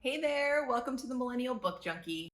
Hey there, welcome to the Millennial Book Junkie.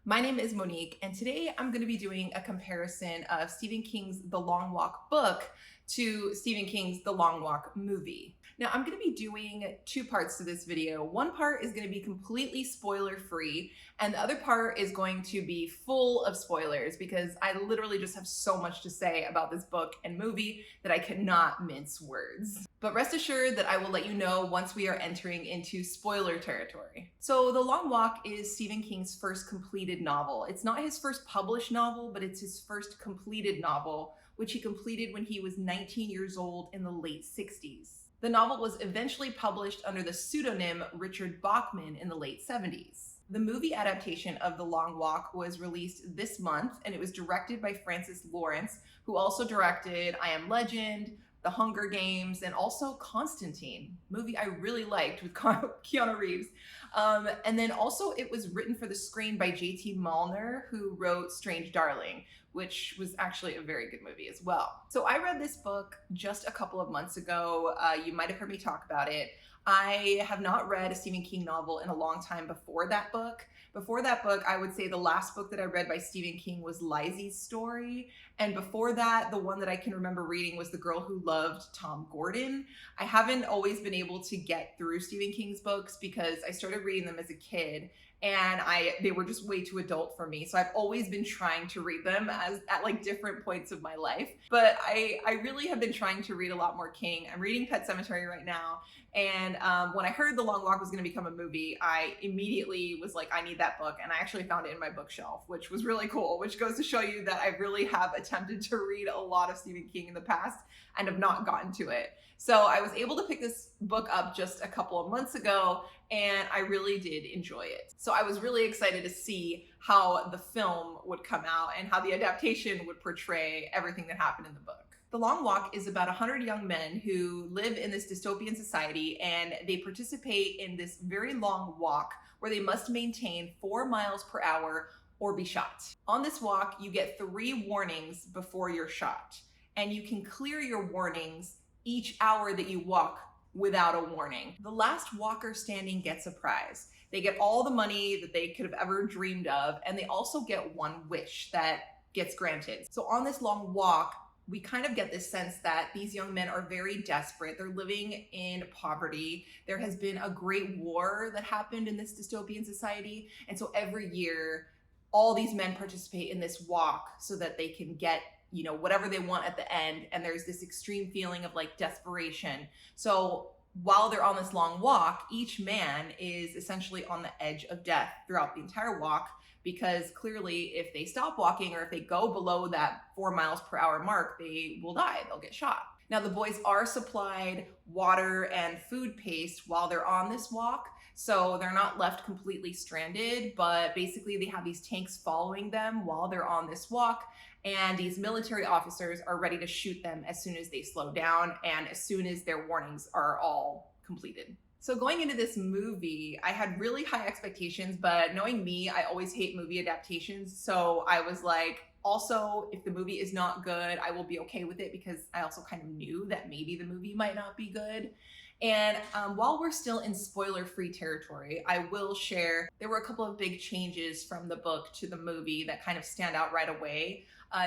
My name is Monique, and today I'm going to be doing a comparison of Stephen King's The Long Walk book to Stephen King's The Long Walk movie. Now, I'm going to be doing two parts to this video. One part is going to be completely spoiler-free, and the other part is going to be full of spoilers because I literally just have so much to say about this book and movie that I cannot mince words. But rest assured that I will let you know once we are entering into spoiler territory. So The Long Walk is Stephen King's first completed novel. It's not his first published novel, but it's his first completed novel, which he completed when he was 19 years old in the late 60s. The novel was eventually published under the pseudonym Richard Bachman in the late 70s. The movie adaptation of The Long Walk was released this month, and it was directed by Francis Lawrence, who also directed I Am Legend, The Hunger Games, and also Constantine, movie I really liked with Keanu Reeves. And then also it was written for the screen by J.T. Malner, who wrote Strange Darling, which was actually a very good movie as well. So I read this book just a couple of months ago. You might have heard me talk about it. I have not read a Stephen King novel in a long time before that book. Before that book, I would say the last book that I read by Stephen King was Lisey's Story. And before that, the one that I can remember reading was The Girl Who Loved Tom Gordon. I haven't always been able to get through Stephen King's books because I started reading them as a kid and they were just way too adult for me. So I've always been trying to read them at like different points of my life. But I really have been trying to read a lot more King. I'm reading Pet Sematary right now. And when I heard The Long Walk was going to become a movie, I immediately was like, I need that book. And I actually found it in my bookshelf, which was really cool, which goes to show you that I really have attempted to read a lot of Stephen King in the past and have not gotten to it. So I was able to pick this book up just a couple of months ago, and I really did enjoy it. So I was really excited to see how the film would come out and how the adaptation would portray everything that happened in the book. The Long Walk is about 100 young men who live in this dystopian society, and they participate in this very long walk where they must maintain 4 miles per hour or be shot. On this walk, you get 3 warnings before you're shot, and you can clear your warnings each hour that you walk without a warning. The last walker standing gets a prize. They get all the money that they could have ever dreamed of, and they also get one wish that gets granted. So on this long walk, we kind of get this sense that these young men are very desperate. They're living in poverty. There has been a great war that happened in this dystopian society. And so every year, all these men participate in this walk so that they can get whatever they want at the end. And there's this extreme feeling of like desperation. So while they're on this long walk, each man is essentially on the edge of death throughout the entire walk, because clearly if they stop walking or if they go below that 4 miles per hour mark, they will die, they'll get shot. Now the boys are supplied water and food paste while they're on this walk, so they're not left completely stranded, but basically they have these tanks following them while they're on this walk, and these military officers are ready to shoot them as soon as they slow down and as soon as their warnings are all completed. So going into this movie, I had really high expectations, but knowing me, I always hate movie adaptations. So I was like, also, if the movie is not good, I will be okay with it, because I also kind of knew that maybe the movie might not be good. And while we're still in spoiler-free territory, I will share there were a couple of big changes from the book to the movie that kind of stand out right away,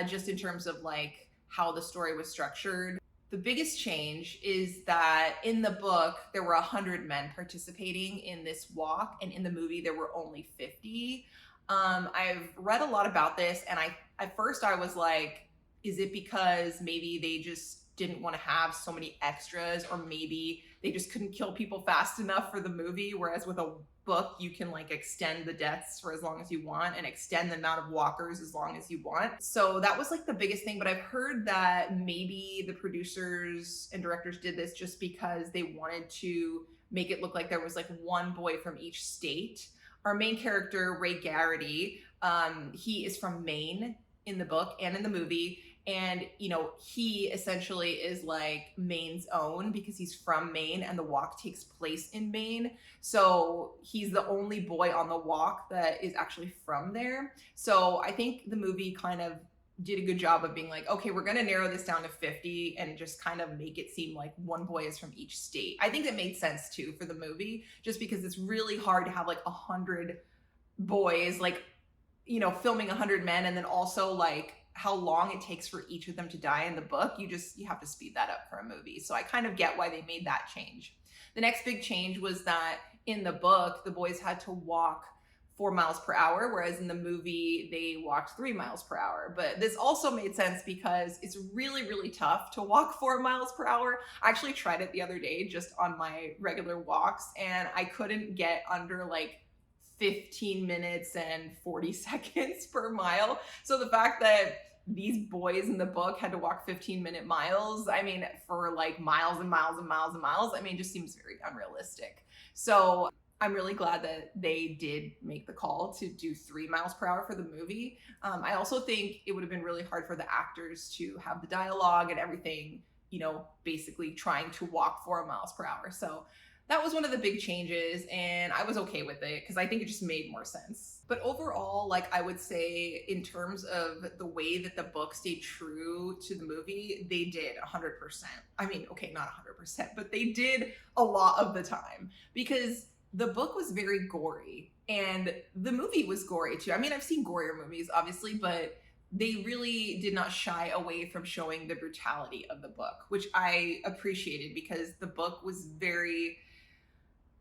just in terms of like how the story was structured. The biggest change is that in the book, there were 100 men participating in this walk, and in the movie, there were only 50. I've read a lot about this, and at first I was like, is it because maybe they just didn't want to have so many extras, or maybe they just couldn't kill people fast enough for the movie, whereas with a book you can like extend the deaths for as long as you want and extend the amount of walkers as long as you want. So that was like the biggest thing, but I've heard that maybe the producers and directors did this just because they wanted to make it look like there was like one boy from each state. Our main character, Ray Garrity, he is from Maine in the book and in the movie. And, he essentially is like Maine's own because he's from Maine and the walk takes place in Maine. So he's the only boy on the walk that is actually from there. So I think the movie kind of did a good job of being like, okay, we're going to narrow this down to 50 and just kind of make it seem like one boy is from each state. I think that made sense too for the movie, just because it's really hard to have like 100 boys, like, you know, filming 100 men, and then also like how long it takes for each of them to die in the book. You have to speed that up for a movie. So I kind of get why they made that change. The next big change was that in the book, the boys had to walk 4 miles per hour, whereas in the movie, they walked 3 miles per hour. But this also made sense because it's really, really tough to walk 4 miles per hour. I actually tried it the other day just on my regular walks, and I couldn't get under like 15 minutes and 40 seconds per mile. So the fact that these boys in the book had to walk 15-minute miles, I mean, for like miles and miles and miles and miles, I mean, just seems very unrealistic. So I'm really glad that they did make the call to do 3 miles per hour for the movie. I also think it would have been really hard for the actors to have the dialogue and everything, you know, basically trying to walk 4 miles per hour. So that was one of the big changes, and I was okay with it because I think it just made more sense. But overall, like, I would say in terms of the way that the book stayed true to the movie, they did 100%. I mean, okay, not 100%, but they did a lot of the time, because the book was very gory and the movie was gory too. I mean, I've seen gorier movies, obviously, but they really did not shy away from showing the brutality of the book, which I appreciated because the book was very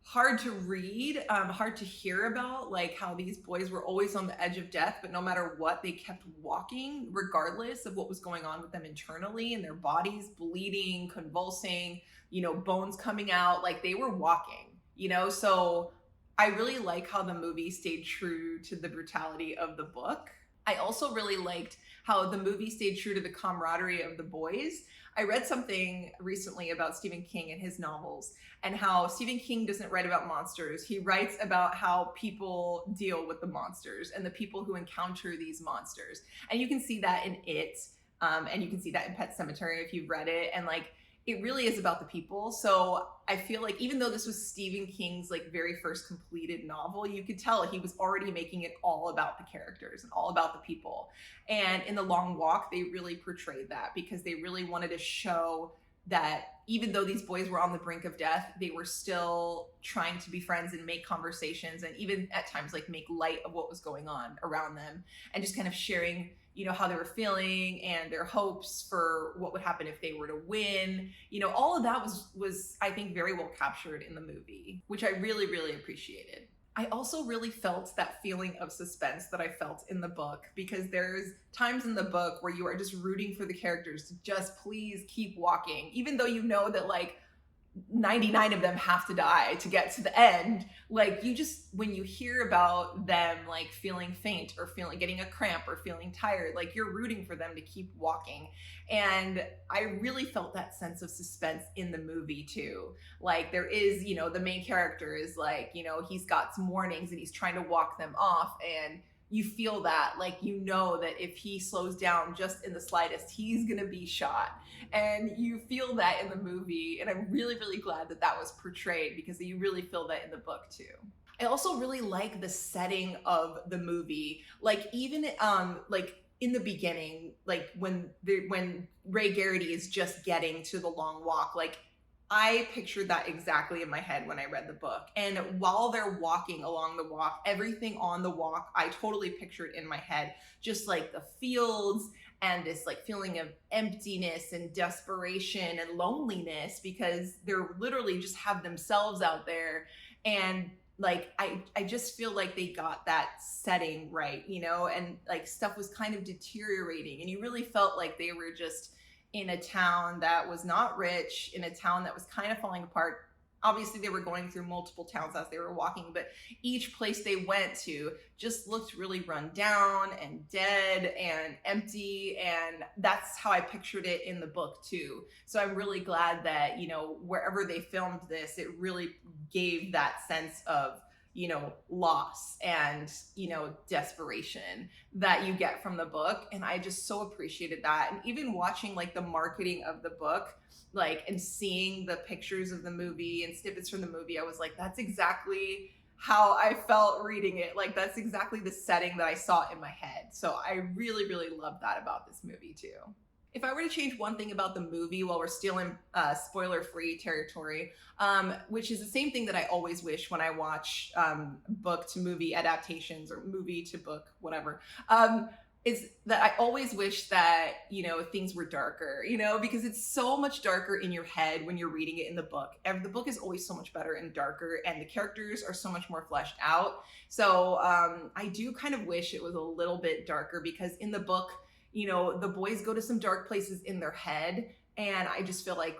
hard to read, hard to hear about, like how these boys were always on the edge of death, but no matter what, they kept walking regardless of what was going on with them internally and their bodies bleeding, convulsing, you know, bones coming out, like they were walking, you know? So I really like how the movie stayed true to the brutality of the book. I also really liked how the movie stayed true to the camaraderie of the boys. I read something recently about Stephen King and his novels, and how Stephen King doesn't write about monsters. He writes about how people deal with the monsters and the people who encounter these monsters. And you can see that in It, and you can see that in Pet Sematary if you've read it. And like, it really is about the people. So I feel like even though this was Stephen King's like very first completed novel, you could tell he was already making it all about the characters and all about the people. And in The Long Walk, they really portrayed that because they really wanted to show that even though these boys were on the brink of death, they were still trying to be friends and make conversations, and even at times like make light of what was going on around them, and just kind of sharing, you know, how they were feeling and their hopes for what would happen if they were to win. You know, all of that was I think very well captured in the movie, which I really, really appreciated. I also really felt that feeling of suspense that I felt in the book, because there's times in the book where you are just rooting for the characters to just please keep walking, even though you know that like 99 of them have to die to get to the end. Like, you just, when you hear about them like feeling faint or feeling getting a cramp or feeling tired, like you're rooting for them to keep walking. And I really felt that sense of suspense in the movie too. Like, there is, you know, the main character is like, you know, he's got some warnings and he's trying to walk them off, and you feel that, like, you know that if he slows down just in the slightest, he's gonna be shot. And you feel that in the movie, and I'm really, really glad that that was portrayed, because you really feel that in the book too. I also really like the setting of the movie. Like, even like in the beginning, like when Ray Garrity is just getting to the Long Walk, like I pictured that exactly in my head when I read the book. And while they're walking along the walk, everything on the walk, I totally pictured in my head, just like the fields and this like feeling of emptiness and desperation and loneliness, because they're literally just have themselves out there. And like, I just feel like they got that setting right, you know, and like stuff was kind of deteriorating, and you really felt like they were just in a town that was not rich, in a town that was kind of falling apart. Obviously, they were going through multiple towns as they were walking, but each place they went to just looked really run down and dead and empty. And that's how I pictured it in the book too. So I'm really glad that, you know, wherever they filmed this, it really gave that sense of, you know, loss and, you know, desperation that you get from the book. And I just so appreciated that. And even watching like the marketing of the book, like, and seeing the pictures of the movie and snippets from the movie, I was like, that's exactly how I felt reading it. Like that's exactly the setting that I saw in my head. So I really, really love that about this movie too. If I were to change one thing about the movie while we're still in spoiler-free territory, which is the same thing that I always wish when I watch book to movie adaptations or movie to book, whatever, is that I always wish that, things were darker, because it's so much darker in your head when you're reading it in the book. The book is always so much better and darker, and the characters are so much more fleshed out. So I do kind of wish it was a little bit darker, because in the book, the boys go to some dark places in their head. And I just feel like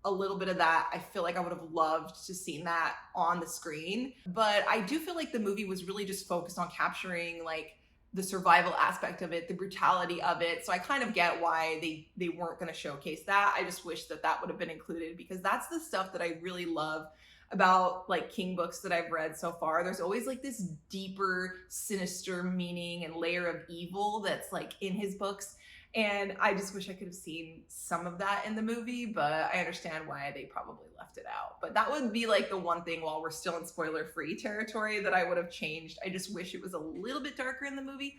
a little bit of that, I feel like I would have loved to seen that on the screen. But I do feel like the movie was really just focused on capturing like the survival aspect of it, the brutality of it. So I kind of get why they weren't going to showcase that. I just wish that would have been included, because that's the stuff that I really love about like King books that I've read so far. There's always like this deeper, sinister meaning and layer of evil that's like in his books. And I just wish I could have seen some of that in the movie, but I understand why they probably left it out. But that would be like the one thing, while we're still in spoiler-free territory, that I would have changed. I just wish it was a little bit darker in the movie,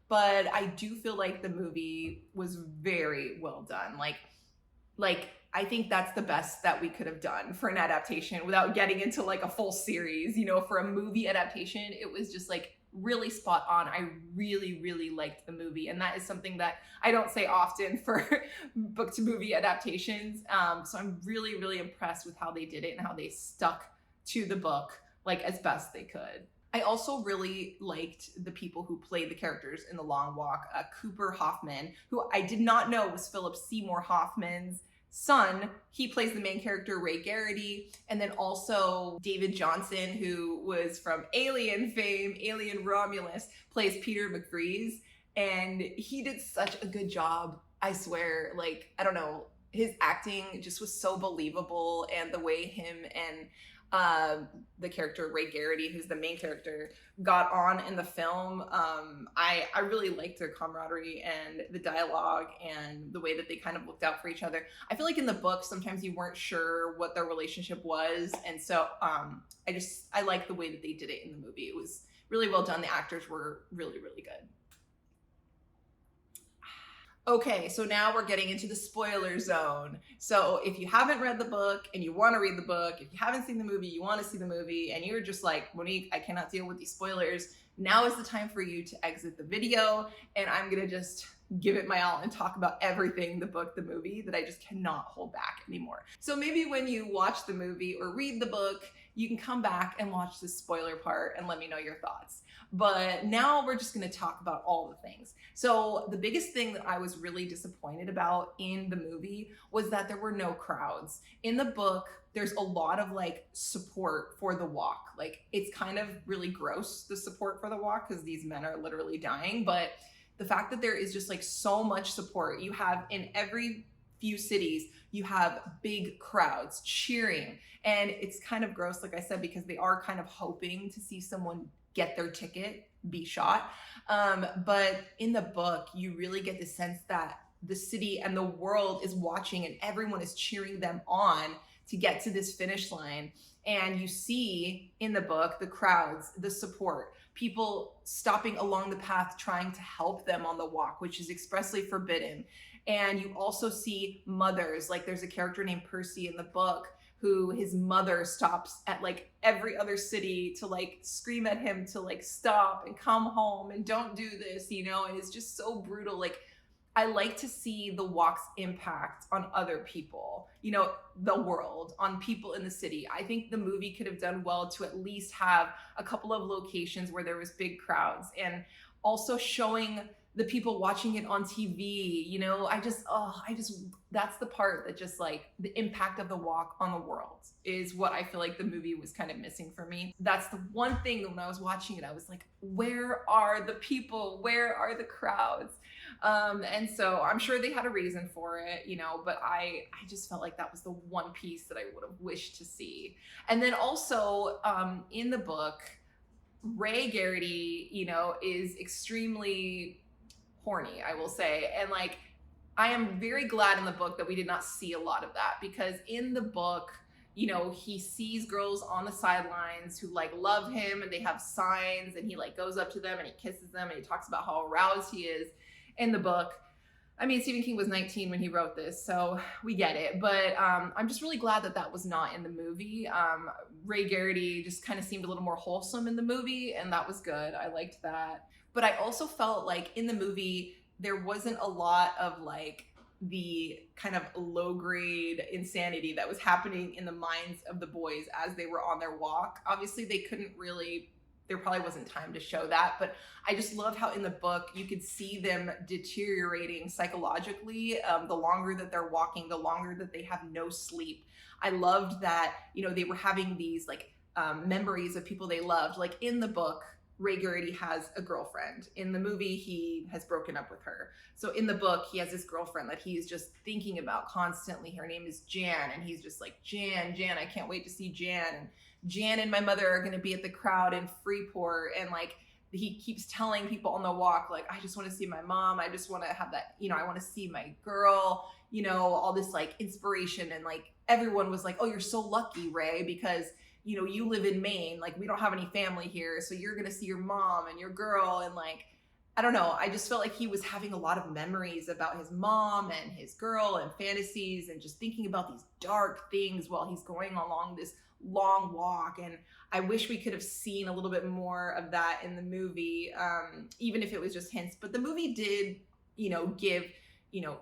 but I do feel like the movie was very well done. Like I think that's the best that we could have done for an adaptation without getting into like a full series. For a movie adaptation, it was just like really spot on. I really, really liked the movie. And that is something that I don't say often for book to movie adaptations. So I'm really, really impressed with how they did it and how they stuck to the book like as best they could. I also really liked the people who played the characters in The Long Walk. Cooper Hoffman, who I did not know was Philip Seymour Hoffman's son. He plays the main character, Ray Garrity. And then also David Johnson, who was from Alien fame, Alien Romulus, plays Peter McVries. And he did such a good job, I swear. Like, I don't know, his acting just was so believable, and the way him and the character Ray Garrity, who's the main character, got on in the film. I really liked their camaraderie and the dialogue and the way that they kind of looked out for each other. I feel like in the book, sometimes you weren't sure what their relationship was. And so I like the way that they did it in the movie. It was really well done. The actors were really, really good. Okay, so now we're getting into the spoiler zone. So if you haven't read the book and you want to read the book, if you haven't seen the movie, you want to see the movie, and you're just like, Monique, I cannot deal with these spoilers, now is the time for you to exit the video, and I'm going to just give it my all and talk about everything, the book, the movie, that I just cannot hold back anymore. So maybe when you watch the movie or read the book, you can come back and watch the spoiler part and let me know your thoughts. But now we're just going to talk about all the things. So the biggest thing that I was really disappointed about in the movie was that there were no crowds. In the book, there's a lot of like support for the walk. Like, it's kind of really gross, the support for the walk, because these men are literally dying. But the fact that there is just like so much support, you have in every few cities, you have big crowds cheering. And it's kind of gross, like I said, because they are kind of hoping to see someone get their ticket, be shot. But in the book, you really get the sense that the city and the world is watching, and everyone is cheering them on to get to this finish line. And you see in the book the crowds, the support, people stopping along the path trying to help them on the walk, which is expressly forbidden. And you also see mothers, like there's a character named Percy in the book who his mother stops at like every other city to like scream at him to like stop and come home and don't do this, and it's just so brutal. Like, I like to see the walk's impact on other people, the world, on people in the city. I think the movie could have done well to at least have a couple of locations where there was big crowds, and also showing the people watching it on TV. That's the part that just like the impact of the walk on the world is what I feel like the movie was kind of missing for me. That's the one thing when I was watching it, I was like, where are the people? Where are the crowds? And so I'm sure they had a reason for it, but I just felt like that was the one piece that I would have wished to see. And then also in the book, Ray Garrity, is extremely horny, I will say. And like, I am very glad in the book that we did not see a lot of that, because in the book, you know, he sees girls on the sidelines who like love him and they have signs, and he like goes up to them and he kisses them and he talks about how aroused he is in the book. I mean, Stephen King was 19 when he wrote this, so we get it. But I'm just really glad that that was not in the movie. Ray Garrity just kind of seemed a little more wholesome in the movie, and that was good. I liked that. But I also felt like in the movie, there wasn't a lot of like the kind of low grade insanity that was happening in the minds of the boys as they were on their walk. Obviously, they couldn't really, there probably wasn't time to show that, but I just loved how in the book you could see them deteriorating psychologically. The longer that they're walking, the longer that they have no sleep. I loved that, you know, they were having these like memories of people they loved. Like in the book, Ray Garrity has a girlfriend. In the movie, he has broken up with her. So in the book, he has this girlfriend that he's just thinking about constantly. Her name is Jan, and he's just like, Jan, I can't wait to see Jan. And Jan and my mother are gonna be at the crowd in Freeport. And like, he keeps telling people on the walk, like, I just wanna see my mom. I just wanna have that, you know, I wanna see my girl, you know, all this like inspiration. And like, everyone was like, oh, you're so lucky, Ray, because you know, you live in Maine, like we don't have any family here, so you're gonna see your mom and your girl. And like, I don't know, I just felt like he was having a lot of memories about his mom and his girl and fantasies and just thinking about these dark things while he's going along this long walk. And I wish we could have seen a little bit more of that in the movie, even if it was just hints. But the movie did, you know, give, you know,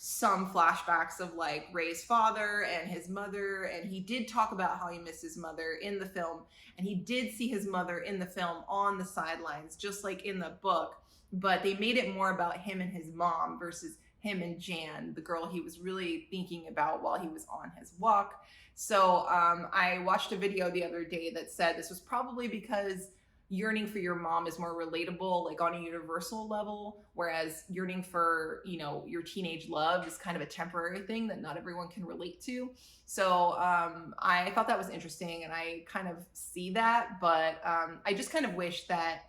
some flashbacks of like Ray's father and his mother, and he did talk about how he missed his mother in the film, and he did see his mother in the film on the sidelines just like in the book, but they made it more about him and his mom versus him and Jan, the girl he was really thinking about while he was on his walk. So I watched a video the other day that said this was probably because yearning for your mom is more relatable, like on a universal level, whereas yearning for, you know, your teenage love is kind of a temporary thing that not everyone can relate to. So I thought that was interesting, and I kind of see that, but I just kind of wish that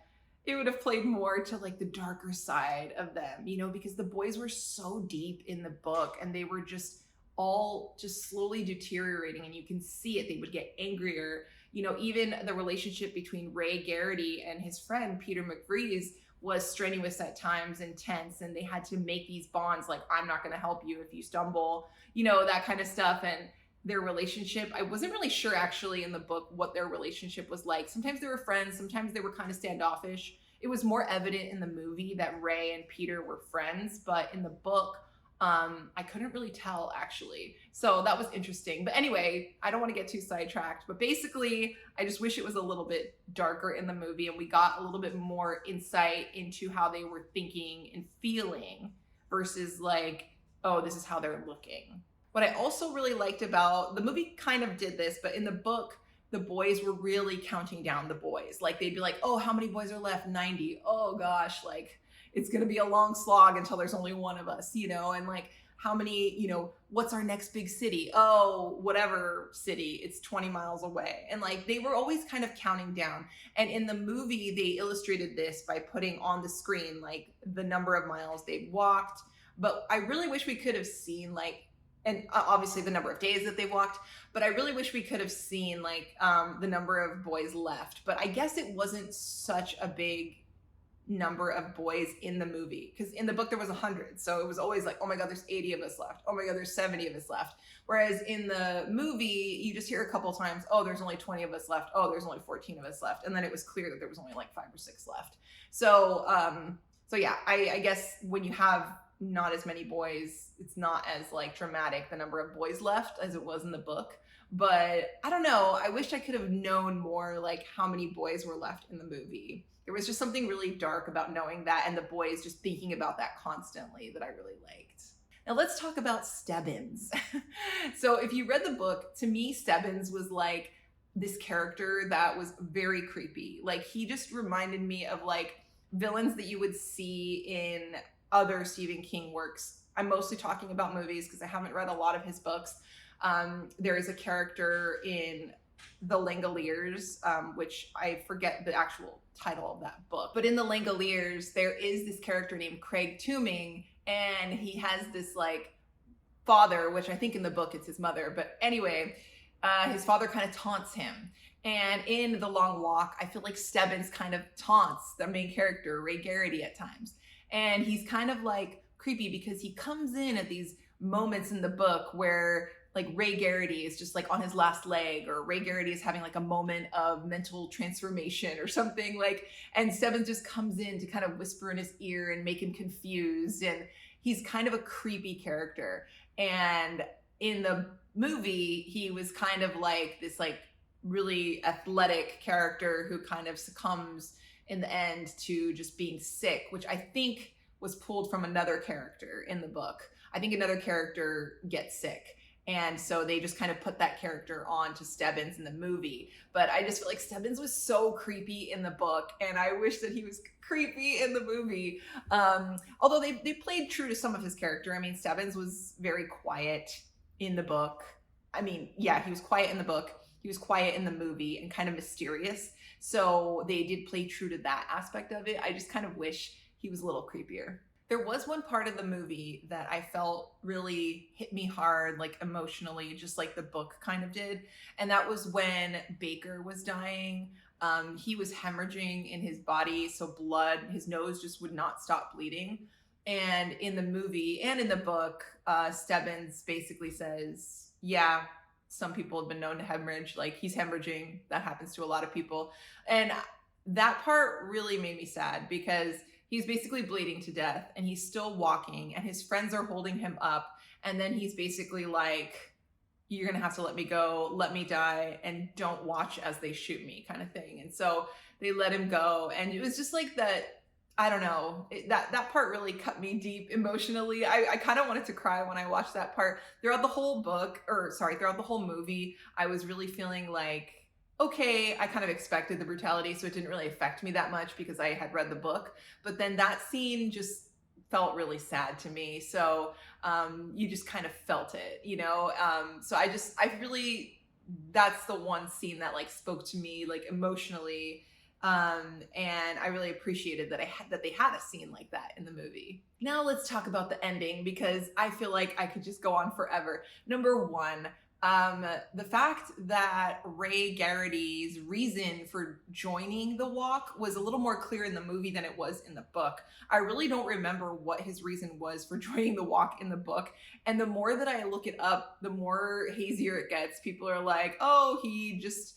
it would have played more to like the darker side of them, you know, because the boys were so deep in the book and they were just all just slowly deteriorating, and you can see it. They would get angrier. You know, even the relationship between Ray Garrity and his friend Peter McVries was strenuous at times, intense, and they had to make these bonds like, I'm not going to help you if you stumble, you know, that kind of stuff. And their relationship, I wasn't really sure actually in the book what their relationship was like. Sometimes they were friends, sometimes they were kind of standoffish. It was more evident in the movie that Ray and Peter were friends, but in the book, I couldn't really tell actually. So that was interesting. But anyway, I don't want to get too sidetracked, but basically I just wish it was a little bit darker in the movie and we got a little bit more insight into how they were thinking and feeling versus like, oh, this is how they're looking. What I also really liked about the movie kind of did this, but in the book, the boys were really counting down the boys. Like they'd be like, oh, how many boys are left? 90. Oh gosh, like it's going to be a long slog until there's only one of us, you know, and like how many, you know, what's our next big city? Oh, whatever city, it's 20 miles away. And like they were always kind of counting down. And in the movie, they illustrated this by putting on the screen like the number of miles they'd walked. But I really wish we could have seen like, and obviously the number of days that they walked, but I really wish we could have seen like the number of boys left. But I guess it wasn't such a big number of boys in the movie, because in the book there was 100, so it was always like, oh my god, there's 80 of us left, oh my god, there's 70 of us left. Whereas in the movie you just hear a couple times, oh, there's only 20 of us left, oh, there's only 14 of us left, and then it was clear that there was only like 5 or 6 left. So so yeah, I guess when you have not as many boys, it's not as like dramatic the number of boys left as it was in the book. But I don't know, I wish I could have known more like how many boys were left in the movie. There was just something really dark about knowing that, and the boys just thinking about that constantly that I really liked. Now let's talk about Stebbins. So if you read the book, to me, Stebbins was like this character that was very creepy. Like he just reminded me of like villains that you would see in other Stephen King works. I'm mostly talking about movies because I haven't read a lot of his books. There is a character in The Langoliers, which I forget the actual title of that book. But in The Langoliers, there is this character named Craig Tooming, and he has this like father, which I think in the book it's his mother. But anyway, his father kind of taunts him. And in The Long Walk, I feel like Stebbins kind of taunts the main character, Ray Garrity, at times. And he's kind of like creepy because he comes in at these moments in the book where like Ray Garrity is just like on his last leg, or Ray Garrity is having like a moment of mental transformation or something, like, and Stebbins just comes in to kind of whisper in his ear and make him confused. And he's kind of a creepy character. And in the movie, he was kind of like this like really athletic character who kind of succumbs in the end to just being sick, which I think was pulled from another character in the book. I think another character gets sick. And so they just kind of put that character on to Stebbins in the movie. But I just feel like Stebbins was so creepy in the book, and I wish that he was creepy in the movie. Although they played true to some of his character. I mean, Stebbins was very quiet in the book. I mean, yeah, he was quiet in the book. He was quiet in the movie and kind of mysterious. So they did play true to that aspect of it. I just kind of wish he was a little creepier. There was one part of the movie that I felt really hit me hard, like emotionally, just like the book kind of did. And that was when Baker was dying. He was hemorrhaging in his body, so blood, his nose just would not stop bleeding. And in the movie and in the book, Stebbins basically says, yeah, some people have been known to hemorrhage, like he's hemorrhaging. That happens to a lot of people. And that part really made me sad because he's basically bleeding to death and he's still walking and his friends are holding him up. And then he's basically like, you're going to have to let me go, let me die, and don't watch as they shoot me kind of thing. And so they let him go. And it was just like that, I don't know, that part really cut me deep emotionally. I kind of wanted to cry when I watched that part. Throughout the whole movie, I was really feeling like, okay, I kind of expected the brutality, so it didn't really affect me that much because I had read the book. But then that scene just felt really sad to me. So you just kind of felt it, you know? So that's the one scene that like spoke to me like emotionally. And I really appreciated that they had a scene like that in the movie. Now let's talk about the ending because I feel like I could just go on forever. Number one, the fact that Ray Garrity's reason for joining the walk was a little more clear in the movie than it was in the book. I really don't remember what his reason was for joining the walk in the book. And the more that I look it up, the more hazier it gets. People are like, oh, he just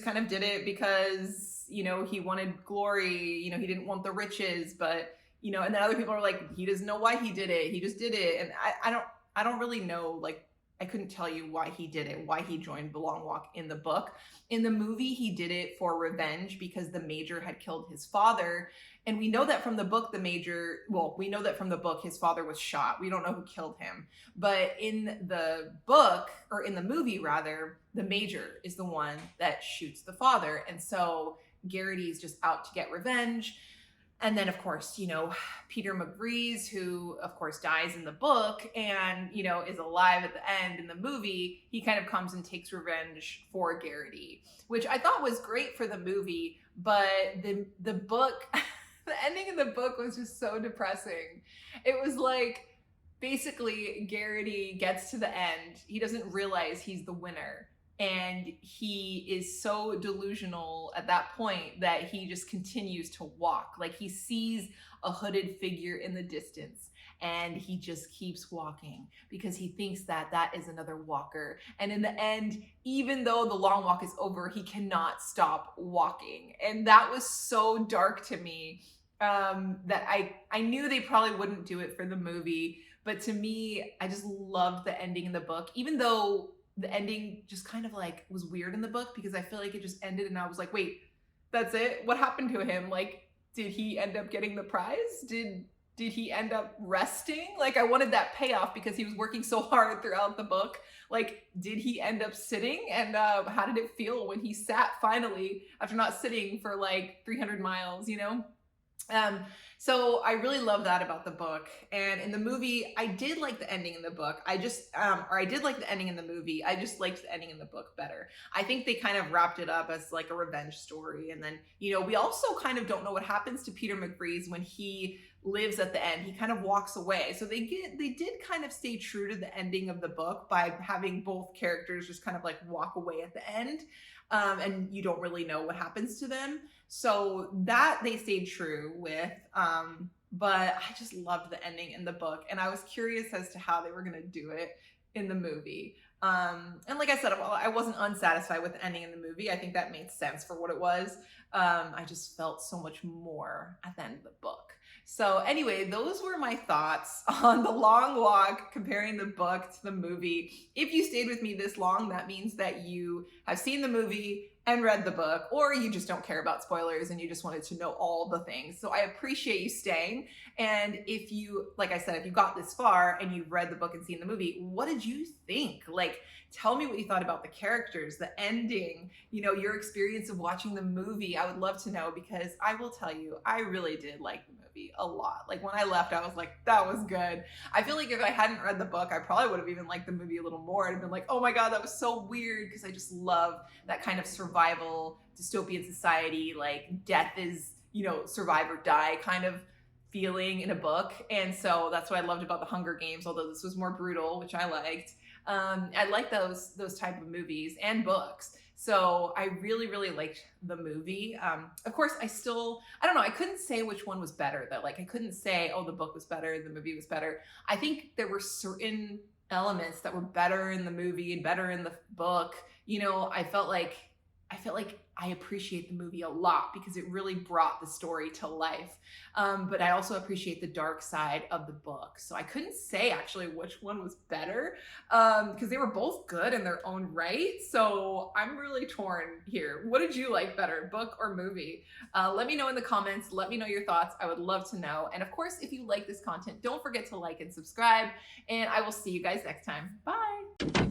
kind of did it because, you know, he wanted glory, you know, he didn't want the riches, but, you know, and then other people are like, he doesn't know why he did it. He just did it. And I don't really know, like, I couldn't tell you why he did it, why he joined the Long Walk in the book. In the movie, he did it for revenge because the Major had killed his father. And we know that from the book, his father was shot. We don't know who killed him. But in the book, or in the movie rather, the Major is the one that shoots the father. And so Garrity is just out to get revenge. And then, of course, you know, Peter McGreeves, who, of course, dies in the book and, you know, is alive at the end in the movie, he kind of comes and takes revenge for Garrity, which I thought was great for the movie. But the book, the ending of the book was just so depressing. It was like, basically, Garrity gets to the end. He doesn't realize he's the winner. And he is so delusional at that point that he just continues to walk. Like he sees a hooded figure in the distance and he just keeps walking because he thinks that that is another walker. And in the end, even though the long walk is over, he cannot stop walking. And that was so dark to me that I knew they probably wouldn't do it for the movie. But to me, I just loved the ending in the book, even though the ending just kind of like was weird in the book because I feel like it just ended and I was like, wait, that's it? What happened to him? Like, did he end up getting the prize? Did he end up resting? Like, I wanted that payoff because he was working so hard throughout the book. Like, did he end up sitting? And how did it feel when he sat finally after not sitting for like 300 miles, you know? Um, so I really love that about the book. And in the movie, I did like the ending in the book. I did like the ending in the movie. I just liked the ending in the book better. I think they kind of wrapped it up as like a revenge story. And then, we also kind of don't know what happens to Peter McBreeze when he lives at the end. He kind of walks away. So they did kind of stay true to the ending of the book by having both characters just kind of like walk away at the end. And you don't really know what happens to them. So that they stayed true with. But I just loved the ending in the book, and I was curious as to how they were going to do it in the movie. And like I said, I wasn't unsatisfied with the ending in the movie. I think that made sense for what it was. I just felt so much more at the end of the book. So anyway, those were my thoughts on The Long Walk, comparing the book to the movie. If you stayed with me this long, that means that you have seen the movie and read the book, or you just don't care about spoilers and you just wanted to know all the things. So I appreciate you staying. And if you, like I said, if you got this far and you've read the book and seen the movie, what did you think? Like, tell me what you thought about the characters, the ending, your experience of watching the movie. I would love to know, because I will tell you, I really did like the movie a lot. Like, when I left, I was like, that was good. I feel like if I hadn't read the book, I probably would have even liked the movie a little more. I'd have been like, oh my God, that was so weird, because I just love that kind of survival dystopian society, like death is, survive or die kind of feeling in a book. And so that's what I loved about the Hunger Games, although this was more brutal, which I liked. I like those type of movies and books. So I really, really liked the movie. Of course, I don't know, I couldn't say which one was better though. Like, I couldn't say, oh, the book was better, the movie was better. I think there were certain elements that were better in the movie and better in the book. I felt like I appreciate the movie a lot because it really brought the story to life. But I also appreciate the dark side of the book. So I couldn't say actually which one was better, because they were both good in their own right. So I'm really torn here. What did you like better, book or movie? Let me know in the comments. Let me know your thoughts. I would love to know. And of course, if you like this content, don't forget to like and subscribe. And I will see you guys next time. Bye.